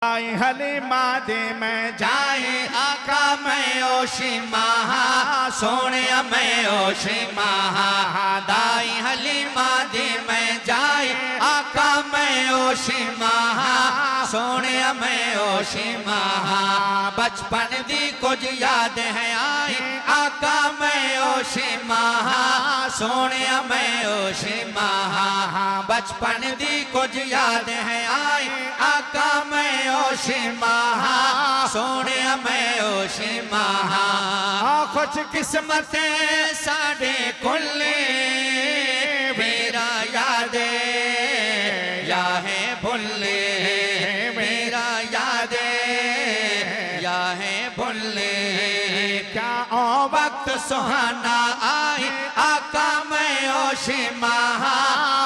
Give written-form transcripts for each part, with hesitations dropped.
आई हलीमा दे मैं जाए आका मैं ओशी महा सोने मैं ओशी महा दाई हलीमा दे मैं जाए आका मैं ओशी महा सोने मैं ओशी महा बचपन दी कुछ याद है आई आका मैं ओशी महा सोने मैं ओशी महा बचपन दी कुछ याद है आई आका मैं ओशी महा सोने मैं ओशी महा कुछ किस्मत साढ़े कुल्ले मेरा यादे या है भुल्ले मेरा यादे या है भुल्ले क्या ओ वक्त सुहाना आई आका मैं ओशी महा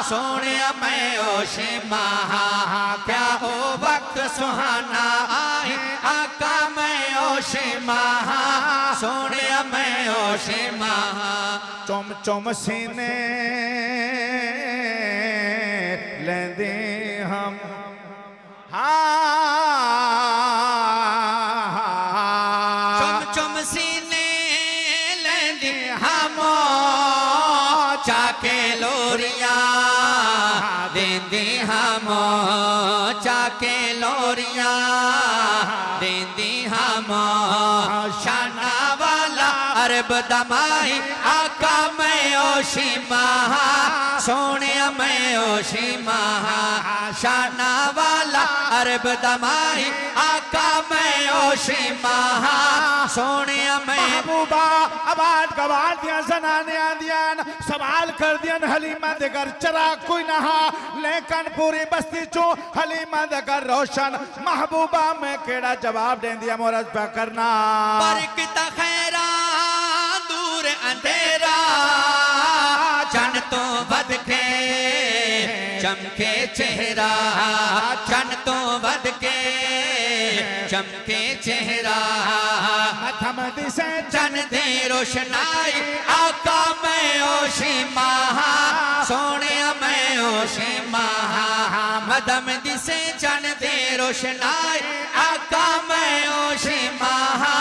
सोने मैं ओशी महा क्या ओ वक्त सुहाना आई आका मैं ओशी महा सोने मैं ओशी महा चुम चुम सीने लेंदे हम चुम चुम सीने लेंदे हम चाके लोरिया देंदे हम चाके लोरिया देंदे हम शाना वाला अरब दमाई आका मैं ओशी महा सोने मैं ओशी महा शाना वाला अरब दमाई आका मैं ओशी महा सोने मैं महबूबा आबाद गवार दिया जनाने आदियान सवाल कर दियन हलीमा दे घर चरा कोई नहा लेकिन पूरी बस्ती चो हलीमा दे घर रोशन महबूबा में केड़ा जवाब दे दिया मोरज पे करना बरकत खैरा दूर अंधेरा चन तो बद के चमके चेहरा चन तो बद के चमके चेहरा मथम दिसे चन दे रोशनाई आका मैं ओशी महा सोने मैं ओशी महा मदम दिसे चन दे रोशनाई आका मैं ओशी महा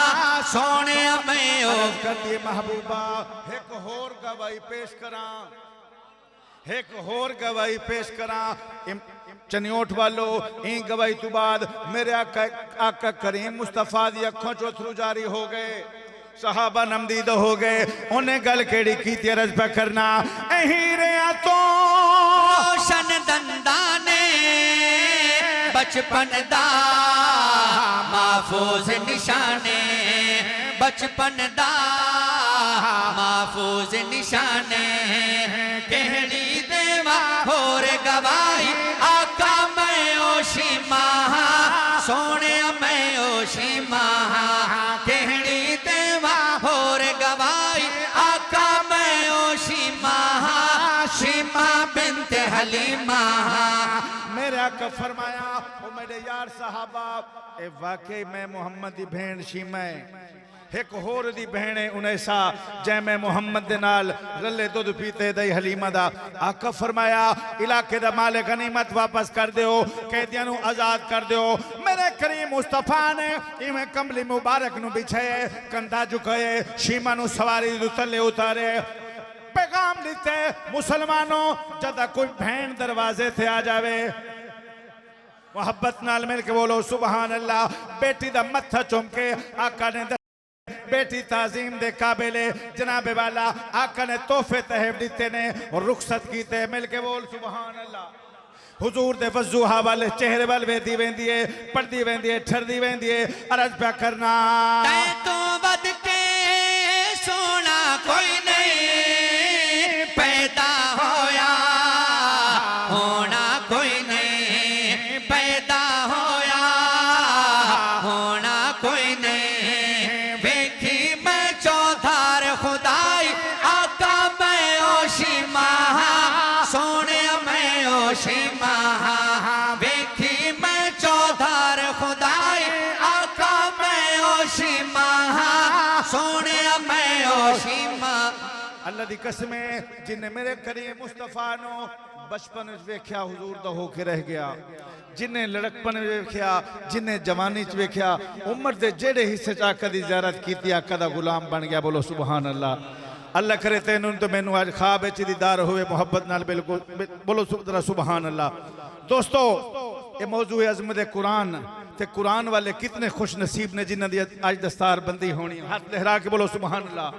सोने मैं ओ करती महबूबा एक होर गवाही पेश करा एक होर गवाही पेश करा चनियोट वालो इन गवाही तो बाद मेरे आका करीम मुस्तफा दी अखों चो अथरू जारी हो गए सहाबा नमदीद हो गए उन्हें गल केड़ी की तरज पे करना हीरे तो रोशन दंदाने बचपन दा महफूज निशाने बचपन दा महफूज निशाने कहड़ी देवा होर गवाही आका मैं ओशी महा सोने मैं ओशी महा कहड़ी देवा होर गवाही आका मैं ओशी महा शीमा बिनते हलीमा मेरे आका फरमाया ओ मेरे यार साहबा ए वाकई मैं मोहम्मद दी भेण शीमा एक होर दी भेण उनैसा जै मैं मोहम्मद दे नाल रले दूध पीते दई हलीमा दा आका फरमाया इलाके दा माले गनीमत वापस कर दियो कैदियां नु आजाद कर दियो मेरे करीम मुस्तफा ने इवें कमली मुबारक नु बिछाए कंधा झुकाए शीमा नु सवारी दे थल्ले उतारे पैगाम लिते मुसलमानों जदा कोई भेण दरवाजे थे आ जावे मोहब्बत नाल मिल के बोलो सुभान अल्लाह बेटी दा मत्था चुम के आका ने बेटी ताजीम दे काबिले जनाबे वाला आका ने तोहफे तहब दिते ने और रुखसत कीते मिल के बोल सुभान अल्लाह हुजूर दे वजूहा वाले चेहरे वाल वेंदी वेंदी है पढ़दी वेंदी है ठरदी वेंदी है अर्ज पे करना तो बद के सोना कोई नहीं पैदा होया होना कोई नहीं पैदा होया होना कोई नहीं देखी मैं चौधार खुदाई आका मैं ओशी महा सोने मैं ओशी महा देखी मैं चौधार खुदाई आका मैं ओशी महा सोने मैं ओशी महा अल्लाह दी कसमें जिन्हें मेरे करीम मुस्तफा नो बचपन विच वेख्या हुजूर दा होके रह गया, जिन्हें लड़कपन विच वेख्या, जिन्हें जवानी च वेख्या, उम्र दे जेड़े हिस्से च आका दी ज़ियारत कीती आका दा गुलाम बन गया। बोलो सुभान अल्लाह। अल्लाह करे तेनू तो मैनू आज ख्वाब विच दीदार होवे मोहब्बत नाल, बिल्कुल बोलो जरा सुभान अल्लाह। दोस्तों ये मौजू है अज़मत कुरान ते कुरान वाले कितने खुश नसीब ने जिन्हां दी आज दस्तार बंदी होनी। हाथ लहरा के बोलो सुभान अल्लाह।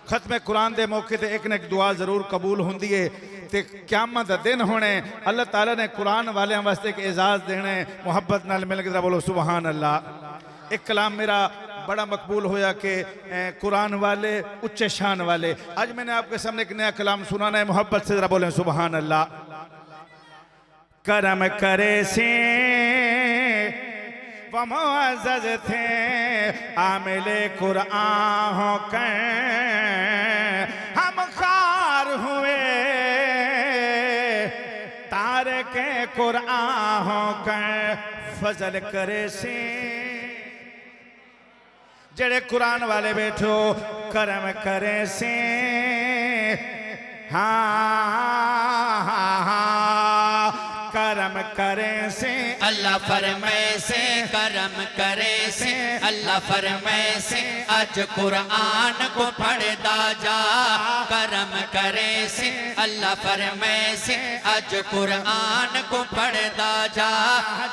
खत्म कुरान के मौके ते एक न एक दुआ जरूर कबूल होंदी है ते क़यामत दा दिन होने अल्लाह ताला ने कुरान वाले वास्ते एक एजाज देने मोहब्बत नाल मिल के बोलो सुभान अल्लाह। एक कलाम मेरा बड़ा मकबूल होया कि कुरान वाले उच्चे शान वाले। आज मैंने आपके सामने एक नया कलाम सुनाना है, मोहब्बत से जरा बोले सुभान अल्लाह। करम करे से वो मुअज़्ज़ज़ थे आमिले कुरान हो कर, हम खार हुए तारे के कुरान हो कर। फजल करे से जड़े कुरान वाले बैठो करम करे से, हाँ करम करे से अल्लाह फरमाए से, करम करे से अल्लाह फरमाए से, आज कुरान को पढ़दा जा। करम करे से अल्लाह फरमाए से, आज कुरान को पढ़दा जा।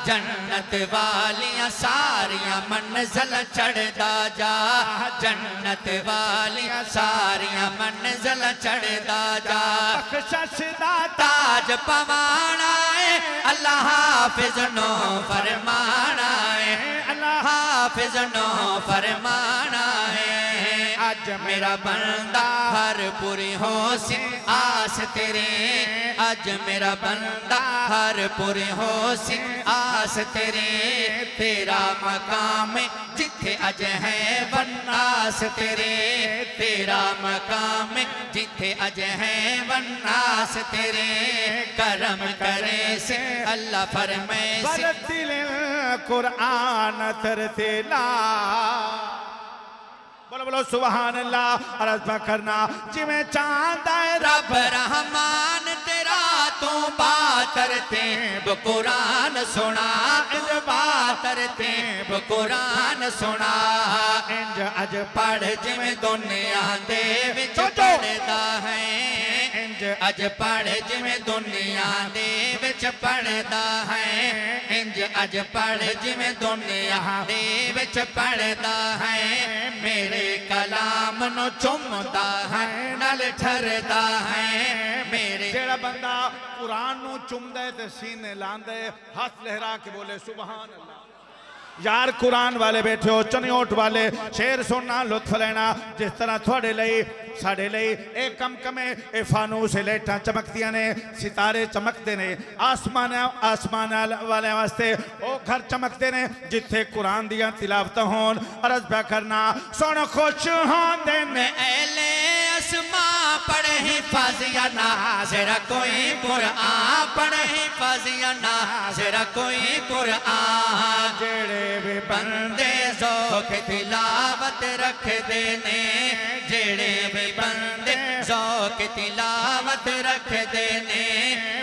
जन्नत वालियां सारियां मंज़िल चढ़दा जा, जन्नत वालियां सारियां मंज़िल चढ़दा जा। बख्शिश दा ताज पवाना है अल्लाह हाफिज नो फरमाना है, अल्लाह हाफिज नो फरमाना है। आज मेरा बंदा हर पूरी हो से आस तेरे, आज मेरा बंदा हर पूरी हो से आस तेरे। तेरा मकाम जिथे अज है वन्नास तेरे, तेरा मकाम जिथे अज है वन्नास तेरे। करम करे से अल्लाह फरमाए से, बरतिल कुरान तरतिला। बोलो बोलो सुभान अल्लाह। अर्ज़ करना जिमें चांद है रब रहमान तेरा तू बातरते वो कुरान सुना, इंज बातरते वो कुरान सुना। इंज अज पढ़ जिमें दुनिया दे विच पढ़दा है, इंज अज पढ़ जिमें दुनिया दे विच पढ़दा है। इंज अज पढ़ जिमें दुनिया दे विच पढ़दा है। मेरे कलाम नो चुमदा है नल ठरदा है। मेरे जेड़ा बंदा कुरान नु चुमदा है ते सीने लांदा है, हाथ लहरा के बोले सुभान अल्लाह। यार कुरान वाले बैठे हो, चनियोट वाले शेर सुनना लुत्फ लेना। जिस तरह थोड़े लई साढ़े लई एक कम कमे ए फानूस लाइटां चमकदियां ने, सितारे चमकते ने, आसमान वाले वास्ते ओ घर चमकते ने जिथे कुरान दियां तिलावतां होन। अर्ज़ पे करना सुन खुश होंदे ने एले अस्मा पढ़े हिफाजिया ना, जरा कोई कुरान पढ़े हिफाजिया ना, जरा कोई कुरान। जेड़े वे बंदे ज़ौक़ तिलावत रख देने, जेड़े वे बंदे ज़ौक़ तिलावत रख देने।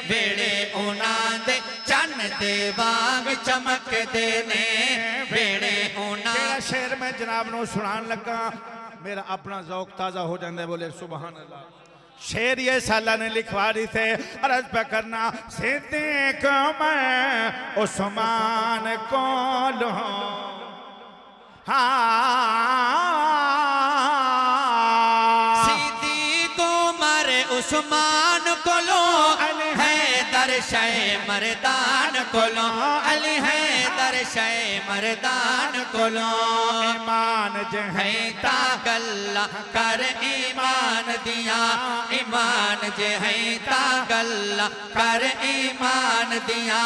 बेड़े उन्हां दे चन्न दे वांग चमक देने, बेड़े उन्हां। शेर में जनाब नु सुनान लगा, मेरा अपना ज़ौक़ ताज़ा हो जाता है। बोले सुभान अल्लाह। शेर ये साला ने लिखवा दी थे। अर्ज़ पे करना सिद्दीक़ मैं उस्मान को लो, सिद्दीक़ उमर उस्मान को लो, हैदर शे मर्दान को लो, अली हैदर शे मर्दान को लो। ईमान है तागल्ला कर ईमान दिया, ईमान जे है तागल्ला कर ईमान दिया,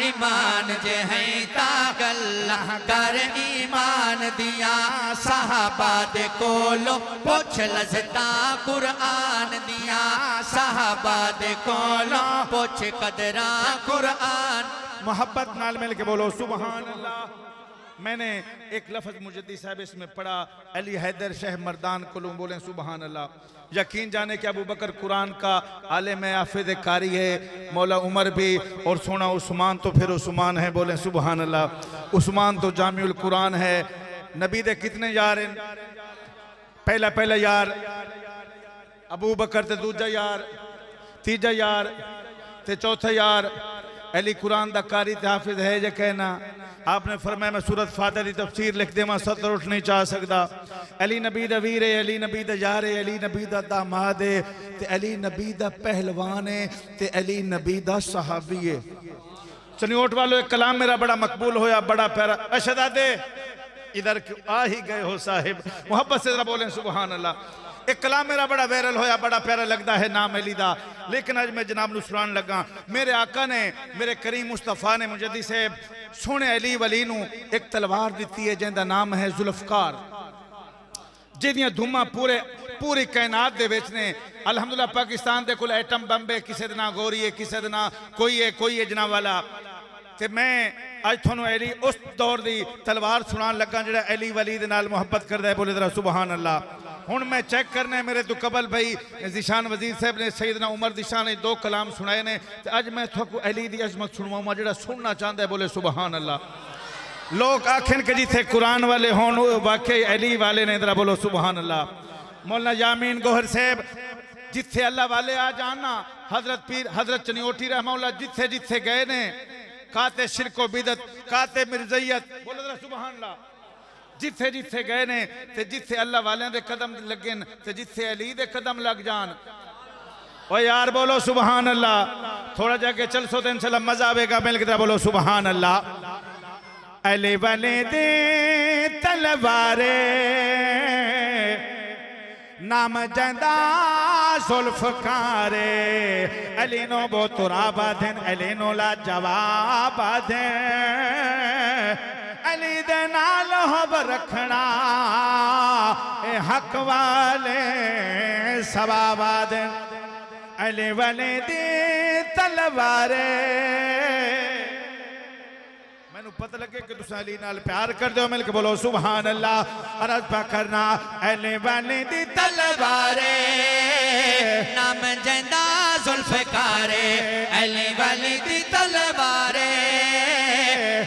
ईमान जे है तागल्ला कर ईमान दिया। साहबा दे कोलो पुछ लज़ता कुरान दिया, साहबा दे कोलो पुछ कदरा कुरान। मोहब्बत नाल मिल के बोलो सुभान अल्लाह। मैंने एक लफ्ज़ मुजद्दी साहब इसमें पढ़ा, अली हैदर शह मर्दान कुलूम, बोलें सुबहान अल्लाह। यकीन जाने कि अबू बकर कुरान का आलिम हाफिज़ कारी है, मौला उमर भी, और सोना उस्मान तो फिर उस्मान है, बोलें सुबहान अल्लाह। उस्मान तो जामिउल कुरान है। नबी दे कितने यार हैं? पहला यार अबू बकर, ते दूजा यार, तीजा यार, ते चौथा यार अली कुरान दा कारी ते हाफिज़ है जे कहना। आपने फरमाया मैं सूरत फातिहा दी तफसीर लिख देवां, सतर उठ नहीं चाह सकता। अली नबी दा वीर है, अली नबी दा यार है, अली नबी दा दामाद है, ते अली नबी दा पहलवान है, ते अली नबी दा सहाबी है। चनियोट वालों, एक कलाम मेरा बड़ा मकबूल होया, बड़ा प्यारा। अशहदादे इधर क्यों आ ही गए हो साहिब, मोहब्बत से जरा बोलें सुबहान अल्लाह। एक कलाम मेरा बड़ा वायरल होया, बड़ा प्यारा लगता है नाम अली दा, लेकिन आज मैं जनाब नू सुनान लगा। मेरे आका ने, मेरे करीम मुस्तफा ने मुजद्दी साहब सोने अली वली नू एक तलवार दी है जिंदा नाम है जुल्फकार, जिहदियां धुम्मां पूरी कायनात दे विच ने। अलहमदुलिल्लाह पाकिस्तान दे कोल एटम बंब है, किसी दे ना गोरी है, किसी दे ना कोई है जनाब वाला। ते मैं अज थानू अली उस दौर दी तलवार सुनान लगा जिहड़ा अली वली दे नाल मुहब्बत करदा है, बोले जरा सुबहान अल्लाह। हुण मैं चेक करना है, मेरे तो कबल भाई ज़ीशान वजीर साहब ने सैयदना उमर दी शान ने 2 कलाम सुनाए ने, ते अज मैं थाकू अली दी अजमत सुनवाऊंगा, जिहड़ा सुनना चाहता है बोले सुबहान अल्लाह। लोग आखन के जिथे कुरान वाले होन वाकई अली वाले ने, जरा बोलो सुबहान अल्लाह। मौलाना यामीन गोहर साहब जिथे अल्लाह वाले आ जाना, हजरत पीर हजरत चनियोटी रहमतुल्लाह जिथे जिथे गए ने, काते शिरको बिदत, काते मिर्जयत, बोलो जरा सुबहान अल्लाह। जिथे जिथे गए ने, ते जिथे अल्लाह वाले दे कदम लगे न, ते जिथे अली दे कदम लग जान, ओ यार बोलो सुबहान अल्लाह। थोड़ा जाके चल सो तो इंशाल्लाह मजा आवेगा, मिल के बोलो सुबहान अल्लाह। अली वाले दे तलवारे नाम जंदा जुल्फकारे, अली नो बो तुराबा देन, अली नो ला जवाब दे, अली दे नाल होब रखना ए हक वाले सवाबा देन। अली वाले दी तलवारे, मैनू पता लगे कि तुम अली नाल प्यार कर दो, मिल के बोलो सुबहान अल्लाह। अरज पा करना अली वाले दी तलवारे नाम जंदा जुल्फकारे, अली वाली दी तलवारे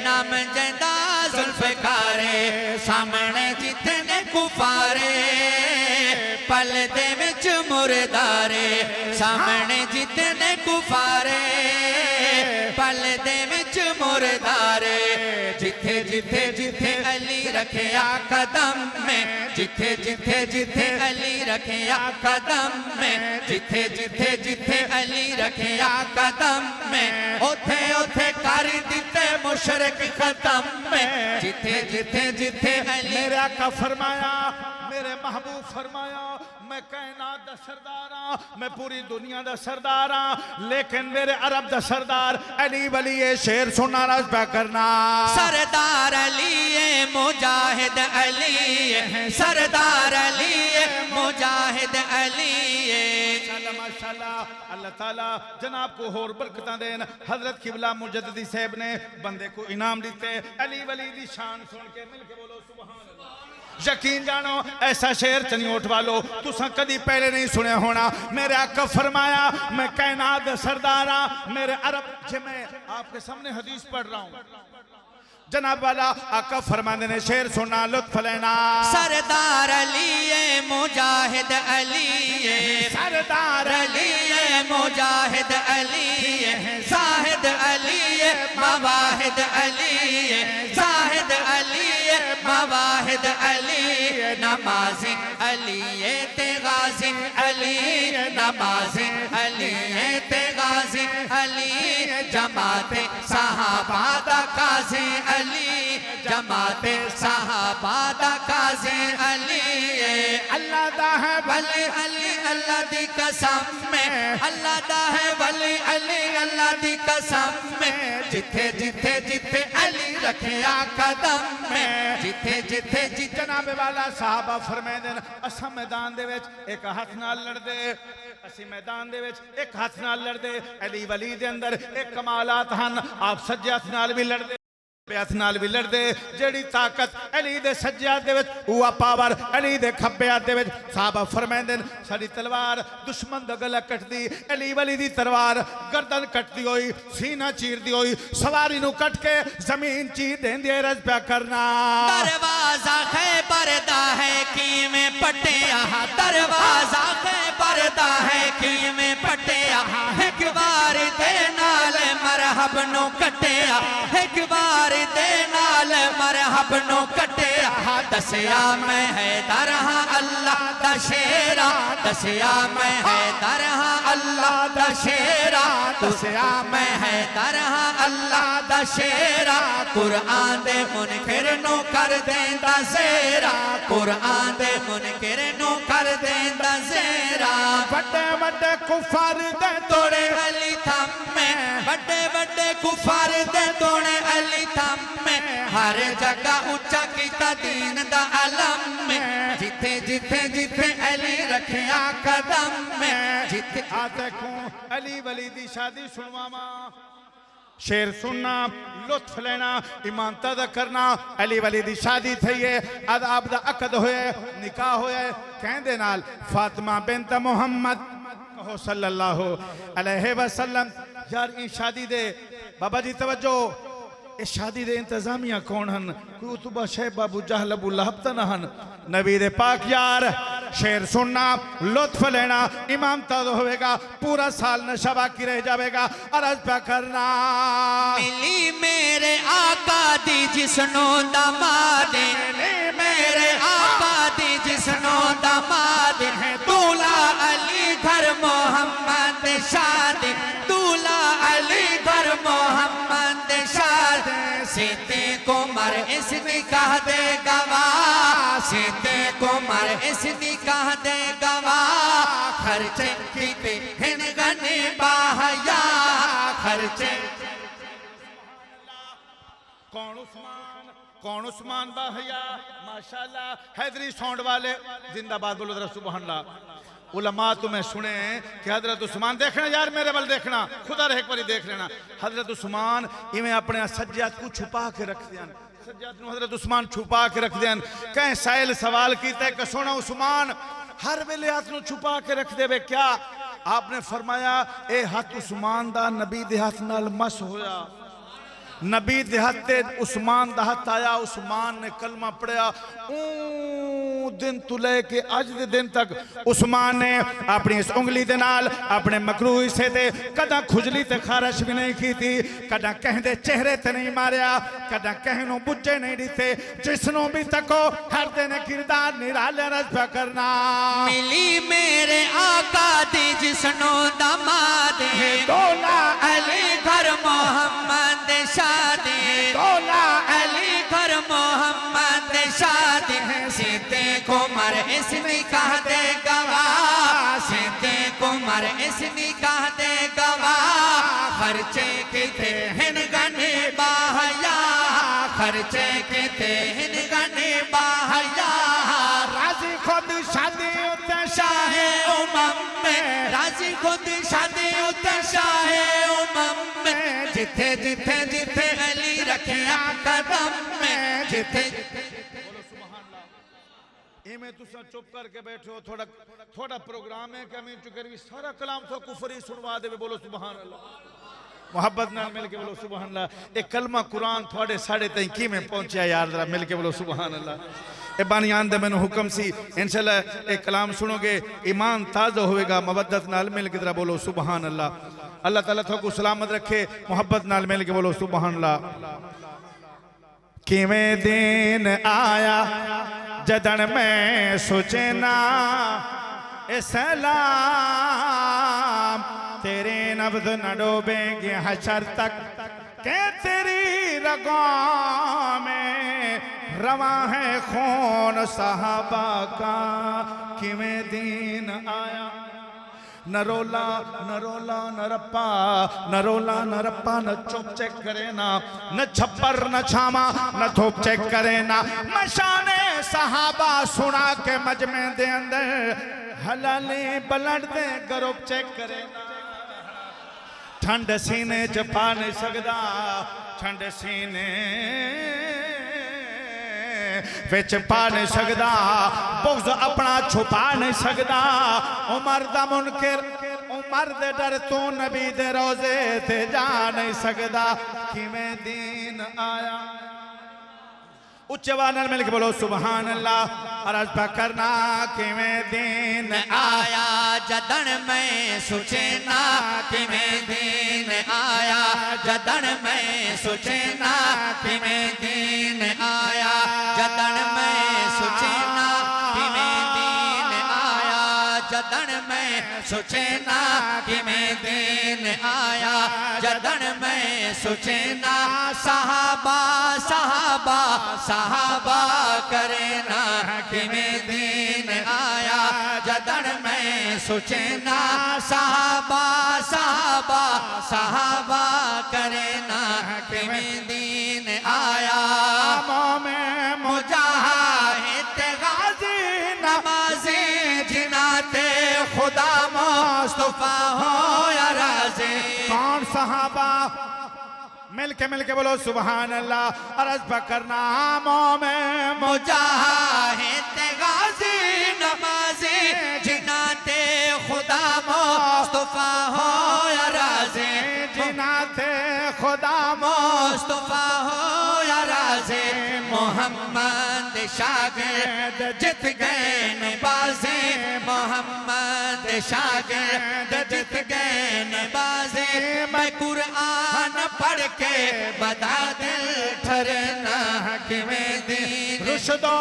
नाम जंदा जुल्फकारे, सामने जिथे ने कुफारे पल दे विच मुर्दारे, सामने जिथे ने कुफारे पल दे विच मुर्दारे, जिथे जिथे जिथे अली रखिया कदम में, जिथे जिथे जिथे अली रखिया कदम में, जिथे जिथे जिथे अली रखिया कदम में, ओथे ओथे कर दिते मुशरिक खत्म में, जिथे जिथे जिथे अली। मेरे आका फरमाया, मेरे महबूब फरमाया, मैं कायनात दा सरदार हां, मैं पूरी दुनिया दा सरदार हां, लेकिन मेरे अरब दा सरदार अली वली है। शेर सुनना राज पा करना, सरदार अली मुजाहिद अली, सरदार अली मुजाहिद अली। माशाअल्लाह अल्लाह ताला जनाब को होर बरकतां देन। हजरत किबला मुजद्दिदी साहब ने बंदे को इनाम दिते, अली वली दी शान सुन के मिल के बोलो सुभान अल्लाह। यकीन जानो ऐसा शेर चनियोट वालो तुसा कदी पहले नहीं सुने होना। मेरे आका फरमाया मैं कायनात सरदार हां, मेरे अरब जे मैं आपके सामने हदीस पढ़ रहा हूं, जनाब वाला आका फरमाने ने शेर सुना, लुत्फ लेना। सरदार अली मुजाहिद अली, सरदार अली मुजाहिद अली, जाहिद अली मवाहिद अली, जाहिद अली मवाहिद अली, नमाज़ी अली ते गाज़ी अली, नमाज़ी अली ते गाज़ी अली, जमाते सहाबा दा काज़ी अली, जमाते सहाबा दा काज़ी अली। अल्लाह दा है वली अली अल्लाह दी कसम में, अल्लाह दा है वली अली अल्लाह दी कसम में, जिथे जिथे जिथे अली रखिया कदम में, जिथे जिथे जिथे। जनाब वाला साहबा फरमाते हैं असा मैदान दे विच एक हाथ नाल लड़दे, असी मैदान दे विच एक हाथ नाल लड़दे, अली वली दे अंदर एक कमालात हन, आप सज्जे हाथ नाल भी लड़दे। हथ नाल भी लड़दे जेड़ी ताकत अली दे सज्जे हथ दे विच उहा पावर अली दे खब्बे हथ दे विच साहबा फरमांदे ने साडी तलवार दुश्मन दा गला कटदी अली वली दी तलवार गर्दन कटदी होई सीना चीरदी होई सवारी नु कट के जमीन चीर देंदी रज पे करना दरवाजा खैबर दा है किवें पटिया दरवाजा खैबर दा है किवें पटिया एक बार दे नाल मरहब नु कटिया एक बार दे नाल मरहब नु कटिया दसिया मैं हैदर हां अल्लाह दा शेरा दसिया मैं हैदर हां अल्लाह दा शेरा दसिया मैं हैदर हां अल्लाह दा शेरा कुरान दे मुनकिर नु कर देंदा ज़ेरा कुरान दे मुनकिर नु कर देंदा ज़ेरा बड़े बड़े कुफार दे तोड़े अली थम्मे बड़े बड़े कुफार दे तोड़े अली थम्मे हर जगह ऊंचा कीता दीन दा अलम में जिथे जिथे जिथे अली रखिया कदम में जिथे आ देखो अली वली दी शादी सुनवावा शेर सुनना लुत्फ लेना ईमानता दा करना अली वली दी शादी थई है अदाब दा अकद होए निकाह होए कहंदे नाल फातिमा बिनत मोहम्मद कहो सल्लल्लाहु अलैहि वसल्लम यार ई शादी दे बाबा जी तवज्जो इस शादी दे इंतजामिया कौन हन कोई उतबा शैब अबू जहल अबू लहब ता न हन नबी दे पाक यार शेर सुनना लुत्फ लेना इमामता होगा पूरा साल नशा बाकी रह जाएगा अर्ज पे करना मिली मेरे आका दी जिसनो दामाद मेरे आका दी जिसनो दामाद है दूल्हा अली घर मोहम्मद शादी दूल्हा अली घर मोहम्मद शादी सीते को मर इस निकाह दे गवाह सीते को मर इस निकाह दे गवाह खर्चे कीते हिन गने बाहया खर्चे कौन उस्मान बाहया माशाल्लाह हैदरी सौंड वाले जिंदाबाद बोलो जरा सुभान अल्लाह उलमा तुम्हें सुने कि हजरत उस्मान देखना यार मेरे बल देखना खुदा रहे एक बारी देख लेना हजरत उस्मान इवें अपने सज्जात को छुपा के रख दिया सज्जात नु हजरत उस्मान छुपा के रख दिया कहीं साइल सवाल कीता कि सोना उस्मान हर वेले हाथ नु छुपा के रख देवे क्या आपने फरमाया ए हाथ उस्मान दा नबी दे हाथ नाल मस होया नबी दे हाथ ते उस्मान दा हाथ आया उस्मान ने कलमा पढ़या दिन तो लेके आज दे दिन तक उस्मान ने अपनी इस उंगली दे नाल अपने मकरू हिस्से ते कदा खुजली ते खारिश भी नहीं की थी कदा कहंदे चेहरे ते नहीं मारिया कदा कहनो बुझे नहीं दिते जिसनो भी तको हर दिन किरदार निराले रज पे करना मिली मेरे आका दी जिसनो दामाद है दूल्हा अली घर मोहम्मद शादी दूल्हा अली घर मोहम्मद शादी सीते को मर इस निकाह दे गवाह सीते को मर इस निकाह दे गवाह खर्चे किते हिन गने बाहया खर्चे किते हिन गने बाहया राजी खुद शादी उते शाहे उमम में राजी खुद शादी उते शाहे उमम में जिथे जिथे जिथे अली रखिया कदम में जिथे में तुसा चुप करके बैठे हो थोड़ा थोड़ा प्रोग्राम है कमी चुके सारा कलाम तो कुफरी सुनवा दे बोलो सुभान अल्लाह मोहब्बत नाल मिल के बोलो सुभान अल्लाह एक कलमा कुरान थोड़े साढ़े तई की में पहुंचा यार जरा मिल के बोलो सुभान अल्लाह ए बानियान दे मैनू हुक्म सी इंशाल्लाह एक कलाम सुनोगे ईमान ताज़ा होएगा मोहब्बत नाल मिल के जरा बोलो सुभान अल्लाह अल्लाह ताला थोको सलामत रखे मोहब्बत नाल मिल के बोलो सुभान अल्लाह किवें दिन आया जदन में सोचे ना सलाम तेरे नब्ज़ न डूबेंगे हशर तक के तेरी रगों में रवा है खून साहबा का किवें दिन आया न रोला न रोला न रप्पा न रोला न रप्पा न चुप चेक करे ना न छप्पर न छामा न थोप चेक करे ना मशाने सहाबा सुना के मजमे दे अंदर हलाली बलट दे गरुप चेक करे ना ठंड सीने च पा नहीं सकदा, ठंड सीने विच पा नहीं सकदा, बुग़्ज़ अपना छुपा नहीं सकदा। उमर दा मुनकिर उमर दे डर तू नबी दे रोज़े ते जा नहीं सकदा। किवें दीन आया, उच्च आवाज़ मिल के बोलो सुभान अल्लाह। अर्ज़ पे करना किवें दीन आया जदन में सोचे ना, किवें दीन आया जदन में सोचे ना, किवें दीन आया जदन में सोचे ना, किवें दीन आया जदन में सोचे ना, किवें दीन आया जदन में सोचे ना। सहाबा सहाबा सहाबा करे ना, किवें दीन आया जदन में सोचे ना। सहाबा सहाबा सहाबा करे ना, किवें दीन आया। मोमें मुजाहिद गाज़ी नमाज़ी जिनाते खुदा मुस्तफा हो या राज़ी। कौन सहाबा, मिल के बोलो सुभान अल्लाह। अर्ज़ पे करना मोमें मुजाहिद गाज़ी नमाज़ी जिनाते खुदा मुस्तफा हो या राज़ी। जिनाते खुदा मुस्तफा हो या राज़ी। मोहम्मद शागिर्द जित गए नवाज़े, मोहम्मद शागिर्द जित गए नवाज़े। मैं कुरान पढ़ के बता दिल ठरना, किवें दीन रुशदो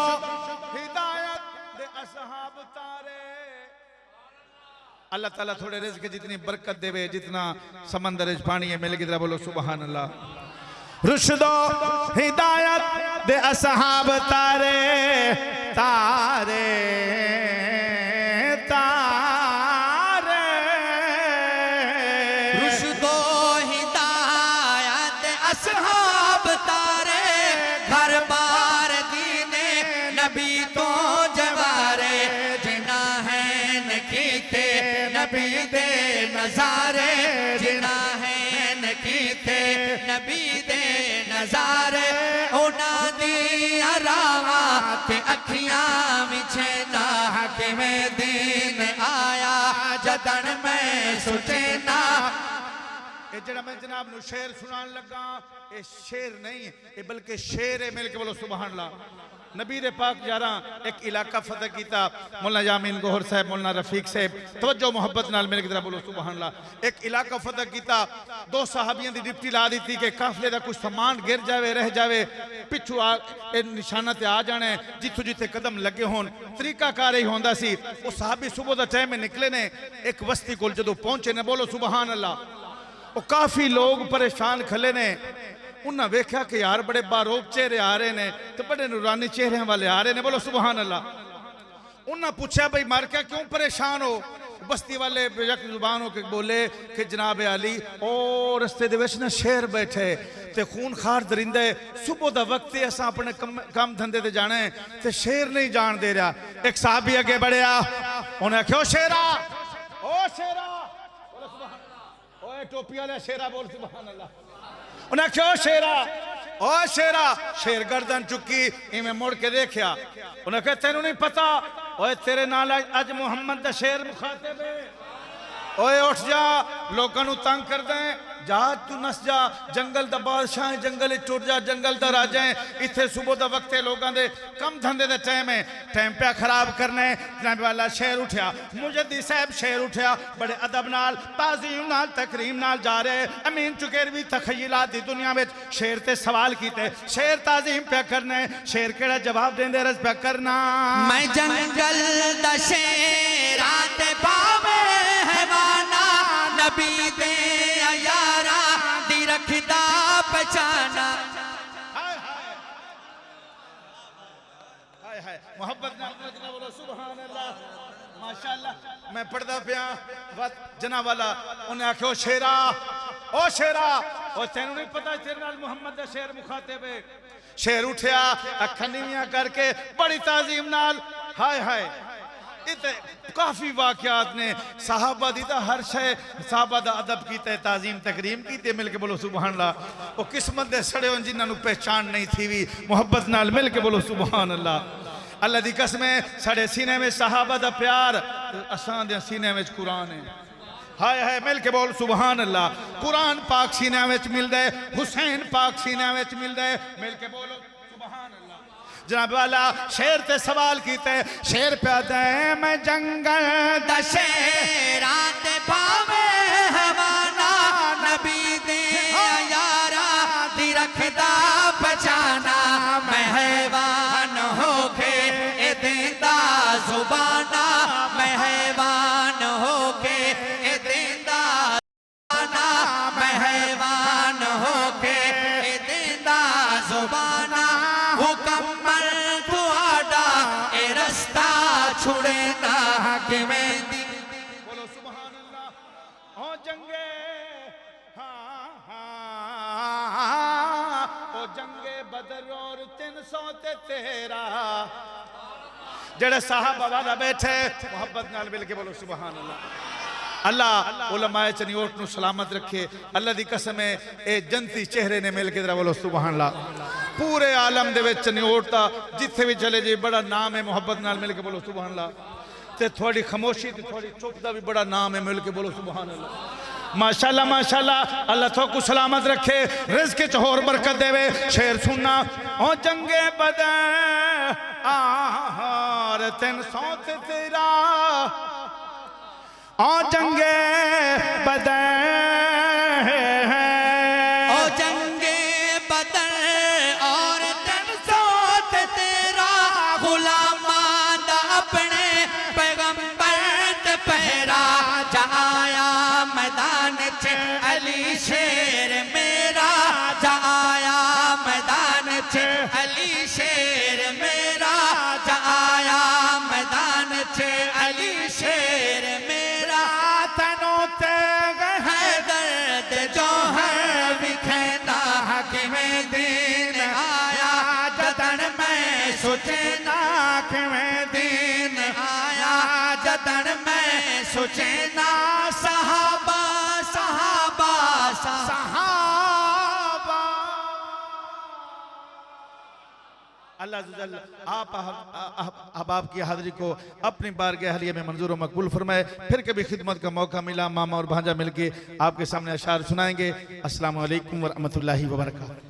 हिदायत दे असहाब तारे। अल्लाह ताला थोड़े रिज़्क़ जितनी बरकत देवे, जितना समंदर पानी है, मिल की तरह बोलो सुभान अल्लाह। रुशदो हिदायत दे असहाब तारे तारे तारे। रुशदो हिदायत असहाब तारे, घर बार दीने नबी तो जवारे। जिना है नकीते नबी दे नजारे, जिना है नकीते नबी दे नजारे। उना दी रावा ते अखियां विछे ना, किवें दीन आया जदन में सोचे ना। ये जड़ा मैं जनाब नु शेर सुनान लगा, ये शेर नहीं ये बल्कि शेर है। मिल के बोलो सुभान अल्लाह। नबी दे पाक यारा एक इलाका फतह कीता, मौलाना यामीन गोहर साहब, मौलाना रफीक साहब, तवज्जो मोहब्बत नाल मिल के तरह बोलो सुभान अल्लाह। एक इलाका फतह कीता, दो सहाबियों की डिप्टी ला दी थी कि काफले का कुछ सामान गिर जावे रह जावे, पिछू निशाना ते आ जाने, जिथों जिथे कदम लगे होन। तरीकाकार ही होंदा सी। वो सहाबी सुबह का टाइम में निकले ने, एक बस्ती को जो पहुंचे ने, बोलो सुभान अल्लाह। वो काफी लोग परेशान खले ने। उन्हें वेख्या कि यार बड़े बारोक चेहरे आ रहे ने, तो बड़े नूरानी चेहरे वाले आ रहे ने, बोलो सुभान अल्लाह। उन्हें पूछा भाई मार क्या क्यों परेशान हो? बस्ती वाले जुबान होके बोले कि जनाब अली ओ रस्ते दे विच ना शेर बैठे ते खून खार दरिंदे, सुबह दा वक्त है, असां अपने काम धंधे ते जाना है ते शेर नहीं जान दे रहा। एक साहबी अगे बढ़िया, उन्हें आख्या शेरा, ओ शेरा, ओए टोपी वाला शेरा बोल सुभान अल्लाह। उन्हें क्यों शेरा, ओ शेरा। शेर गर्दन चुकी, इवें मुड़ के देखा। उन्हें कहा तेनू नहीं पता, ओए तेरे नाल अज मुहम्मद दा शेर मुखातिब है। ओए उठ जा, लोगों नू तंग कर दे, जा तू नस जा, जंगल दा बादशाह है, जंगल टुर जा, जंगल दा राजा है। इत्थे सुबह दा वक्त है, लोगों दे कम धंधे दे टाइम है, टाइम पे खराब करने। जनाब वाला शेर उठा, मुजद्दी साहब शेर उठा, बड़े अदब नाल ताज़ीम नाल तकरीम नाल जा रहे। अमीन चुकेरवी तखयलात दी दुनिया में शेर ते सवाल कीते, शेर ताज़ीम पे करने, शेर केड़ा जवाब देंदे रज पे करना। मैं जंगल दा शेर आते पावे हैवाना, नबी दे यारा दी रखदा पहचाना। हाय हाय मोहब्बत ना बोलो सुभान अल्लाह माशाअल्लाह। मैं पढ़दा पिया जना वाला, उन्हें आख्यो शेरा, ओ शेरा, ओ तेनू नहीं पता तेरे नाल मुहम्मद दा शेर मुखातिब है। शेर उठया, अखां नीवियां करके बड़ी ताजीम नाल, हाय हाय इते काफी वाकयात ने सहाबा दी ता हर शय सहाबा दा अदब कीते ताजीम तकरीम कीते मिल के बोलो सुभान अल्लाह ओ किस्मत दे सड़े हों जिन्हां नु पहचान नहीं थी वी मोहब्बत नाल मिल के बोलो सुभान अल्लाह अल्लाह दी कसम है साडे सीने में सहाबा दा प्यार असां दे सीने में कुरान है हाय हाय मिल के बोल सुभान अल्लाह कुरान पाक सीने में मिलदा है हुसैन पाक सीने में मिलदा है मिल के बोलो सुभान अल्लाह जनाब वाला शेर ते सवाल कीते शेर पे दे मैं जंगल दशेरा ते पावे हवाना नबी दे यारा दी रखदा बचाना मेहरबान होके ए देंदा जुबाना मेहरबान होके ए देंदा जुबाना मेहरबान होके ए देंदा जुबाना हुकम्मल तुहाडा ए रस्ता छुड़े ना किवें दी बोलो सुभान अल्लाह ओ जंगे हाँ ओ जंगे बदर और 300 ते 13 जेड़े साहबा वाला बैठे मोहब्बत नाल मिल के बोलो सुभान अल्लाह अल्लाह उलमाए चनियोट नु सलामत रखे अल्लाह दी कसम है ए जन्नती चेहरे ने मिल के जरा बोलो सुभान अल्लाह पूरे आलम दे विच चनियोट दा जिथे भी चले जी बड़ा नाम है मोहब्बत नाल मिल के बोलो सुभान अल्लाह ते थोड़ी खामोशी ते थोड़ी चुप दा भी बड़ा नाम है मिल के बोलो सुभान अल्लाह माशाल्लाह माशाल्लाह अल्लाह तो को सलामत रखे रिज़्क़ च होर बरकत देवे शेर सुनना ओ जंगे बदर आहार 300 ते 13 ओ जंगे बदर ओ जंगे बदर और 300 ते 13 गुलामां दा अपने पैगंबर ते पहरा जाया मैदान च अली शेर मेरा जाया मैदान च अली शेर मेरा जाया मैदान च अली शेर मेरा तनों ते है दर्द जो है विखेंदा किवें दिन आया जतन मैं सोचे ना किवें दिन आया जतन मैं सोचे ना सहाबा सहाबा सहाबा अल्लाह जुल आप अहबाब की हाजिरी को अपनी बारगाह हलिया में मंजूर और मकबूल फरमाए फिर कभी खिदमत का मौका मिला मामा और भांजा मिलके आपके सामने अशार सुनाएंगे अस्सलाम वालेकुम व रहमतुल्लाहि व बरकातहू।